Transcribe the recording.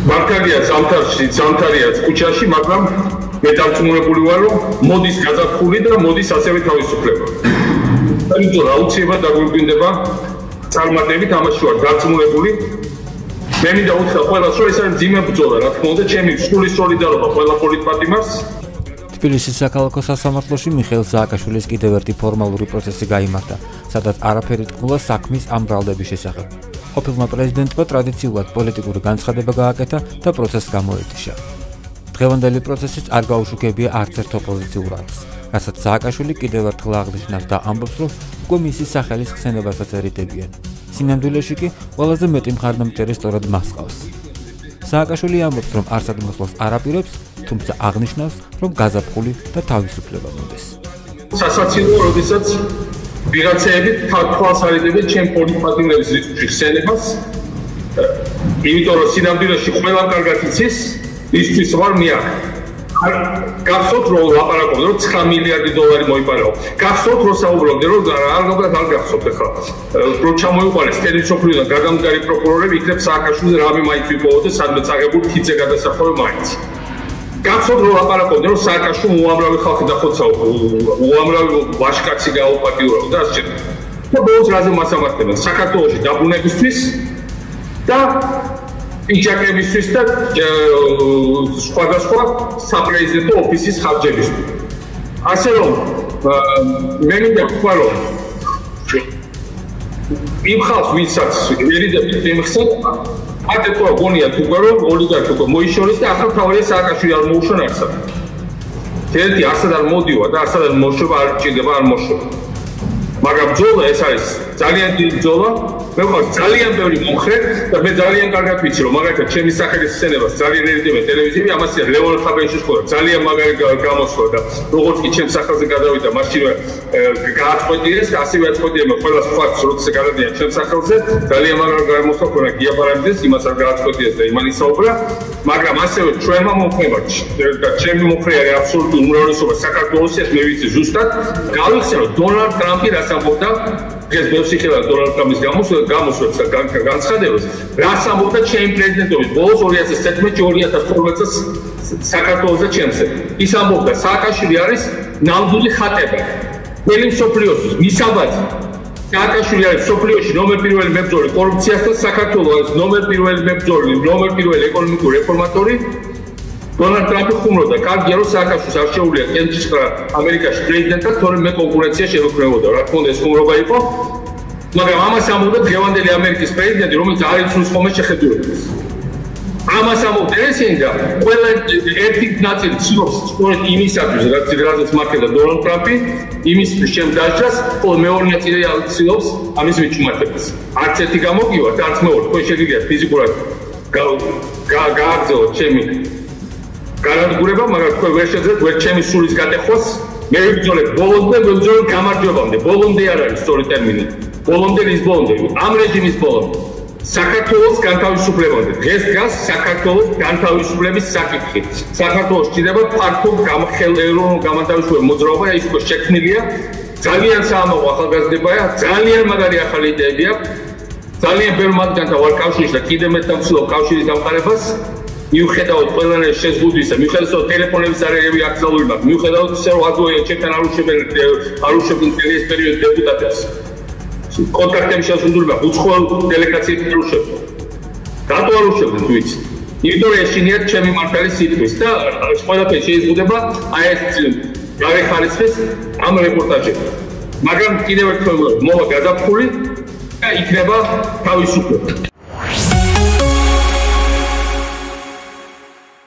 მართალია ზამთარია ქუჩაში, მაგრამ მე დარწმუნებული ვარ, რომ მოდის გაზაფხული და მოდის ასევე თავისუფლება. ამიტომ აუცილებლად დაგვიგვინდება წარმატებით ამაში ვარ დარწმუნებული. მე მინდა უთხრა ყველას, რომ ეს არის მძიმე ბრძოლა, რა თქმა უნდა, ჩემი სრული სოლიდარობა ყველა პოლიტპატიმარს. თბილისის საქალაქო სასამართლოში მიხეილ სააკაშვილის კიდევ ერთი ფორმალური პროცესი გაიმართა, სადაც არაფერი თქმულა საქმის ამ ბრალდების შესახებ. ყოფილმა პრეზიდენტმა ტრადიციულად პოლიტიკური განცხადება გააკეთა და პროცესს გამოეთიშა. დღევანდელი პროცესიც არ გაუშუქებია არც ერთ ოპოზიციურ არხს, რასაც სააკაშვილი კიდევ ერთხელ აღნიშნავს და ამბობს, რომ უკვე მისი სახელის ხსენებასაც ერიდებიან. სინამდვილეში კი ყველაზე მეტი მხარდამჭერი სწორედ მას ყავს. სააკაშვილი ამბობს, რომ არსადმოსლას არ აპირებს, თუმცა აღნიშნავს, რომ გაზაფხული და თავისუფლება მოდის. სასაცილოა, როდესაც ვიღაცები თვალს არიდებენ ჩემ პოლიტპატიმრების რიცხვში ხსენებას, იმიტომ რომ სინამდვილეში ყველა კარგად იცის, ისთვის ვარ მე აქ. გახსოვთ რომ ლაპარაკობდი რომ 9 მილიარდი დოლარი მოიპარეო. გახსოვთ რომ საუბრობდი რომ არ გახსოვთ ახლა რომ ჩამოიყვანეს თელესოფლიდან გადამდგარი პროკურორები იქნებ სააკაშვილს რამე მაინც ვიპოვოთ სადაც აღებული თიცე გადასახმოვე მაინც. გახსოვთ რომ ლაპარაკობდი რომ სააკაშვილს უამრავი ხალხი დახოცაო, უამრავი ვაჟკაცი გააუპატიურებო და ასე შემდეგ. და ბოლოს რაზე მასამართებენ საქართველოში დაბრუნებისთვის და იჯაკებისთვის და სხვადასხვა საპრეზიდენტო ოფისის ხარჯებისთვის. ასე რომ მე მინდა ვთქვა რომ იმ ხალხს ვისაც ვერიდებით მიხსენებდა აკეთო გონია თუ რომ ოლიგარქი უკვე მოიშორეს და ახლა თავია სააკაშვილი არ მოუშვა არსად. ერთი არსად არ მოდივა და არსად არ მოშობა არ ჭირდება არ მოშობა. მაგრამ ბრძოლა ეს არის ძალიან დიდი ბრძოლა. მე ვყავს ძალიან ბევრი მომხრე და მე ძალიან კარგად ვიცი რომ მაგალითად ჩემი სახელის ხსენებას ძალიან ერიდებენ ტელევიზიები, ამას ლევონ ხაბენიშვილის ხოლმე ძალიან მაგარი გამოსვლა და როგორც კი ჩემს სახელზე გადავიდა მაშინვე გააწყვეტიეს და ასევე აწყვეტიეს ყველა სხვაც როცა გადადიან ჩემს სახელზე ძალიან მაგარი გამოსვლა ქონა გია ბარამიძეს იმას არ გააწყვეტიეს და იმან ისაუბრა, მაგრამ ასევე ჩვენმა მომხრემა და ჩემი მომხრე არის აბსოლუტური უმრავლესობა საქართველოს ეს მე ვიცი ზუსტად გავიხსენო დონალდ ტრამპი რას ამბობდა ეს ბევრი ხელა დონალდ ტრამპის გამოსვლებს და განცხადებას რას ამბობდა ჩემი პრეზიდენტობის ბოლოს 2011-2012 წელს საქართველოს და ჩემზე. ის ამბობდა სააკაშვილი არის ნამდვილი ხატება. მთელი მსოფლიოსთვის მისაბაძი სააკაშვილი არის მსოფლიოში ნომერ პირველი მებრძოლი კორუფციასთან, საქართველოს არის ნომერ პირველი მებრძოლი, ნომერ პირველი ეკონომიკური რეფორმატორი. დონალდ ტრამპი ხუმრობდა, კარგია რომ სააკაშვილს არ შეუძლია კენჭისყრა ამერიკაში პრეზიდენტად, თორემ მე კონკურენცია შემოქმნებოდა. რა თქმა უნდა ეს ხუმრობა იყო. მაგრამ ამას ამბობდა დღევანდელი ამერიკის პრეზიდენტი, რომელიც არ იცნობს ხოლმე შეხედულებას. ამას ამბობდა ესენი და ყველა ერთი ნაწილი ცდილობს სწორედ იმისათვის, რაზეც მართლა დონალდ ტრამპი, იმისთვის შემდაჭრას, ხოლო მეორე ნაწილი ცდილობს ამის მიჩუმართებას. არც ერთი გამოგივა და არც მეორე, თქვენ შეგიძლიათ ფიზიკურად გააგრძელოთ ჩემი განადგურება, მაგრამ თქვენ ვერ შეძლებთ ვერ ჩემი სულის გატეხვას. მე ვიბრძოლებ ბოლომდე, ვიბრძოლებ გამარჯვებამდე. ბოლომდე არ არის სწორი ტერმინი. ბოლომდე ის ბოლომდე, ამ რეჟიმის ბოლომდე. საქართველოს განთავისუფლებამდე. დღეს დგას საქართველოს განთავისუფლების საკითხი. საქართველოს ჭირდება ფართო ეროვნულ განთავისუფლების მოძრაობა, ის უკვე შექმნილია. ძალიან საამაყო ახალგაზრდებია, ძალიან მაგარი ახალი იდეები აქვს. ძალიან ბევრი მათგანთან ვარ კავშირში და კიდევ მეტ დავცდილობ კავშირის გამყარებას. მიუხედავად ყველანაირი შეზღუდვისა, მიუხედავად რომ ტელეფონების ზარიები აკრძალული მაქვს, მიუხედავად ისე რომ ადვოე ჩემთან არ უშვებენ ეს პერიოდი დეპუტატებს. კონტაქტები შეზღუდული მაქვს, უცხოელ დელეგაციებს არ უშვებენ. რატო არ უშვებენ თუ იცით? იმიტომ რომ ეშინიათ ჩემი მართლის სიტყვის და ყველაფერი შეიზღუდება აი ეს გარე ხარისხის ამ რეპორტაჟებში. მაგრამ კიდევ ერთხელ მოვა გაზაფხული და იქნება თავისუფლება.